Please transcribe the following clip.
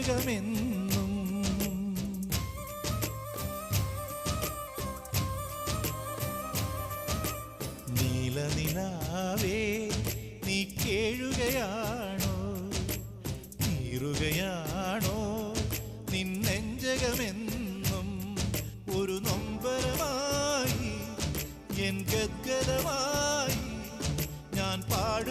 നെഞ്ചകമെന്നും. നീലനിലാവേ നീ കേഴുകയാണോ, നീറുകയാണോ നിൻ നെഞ്ചകമെന്നും. ഒരു നൊമ്പരമായി എൻ ഗദ്ഗതമായി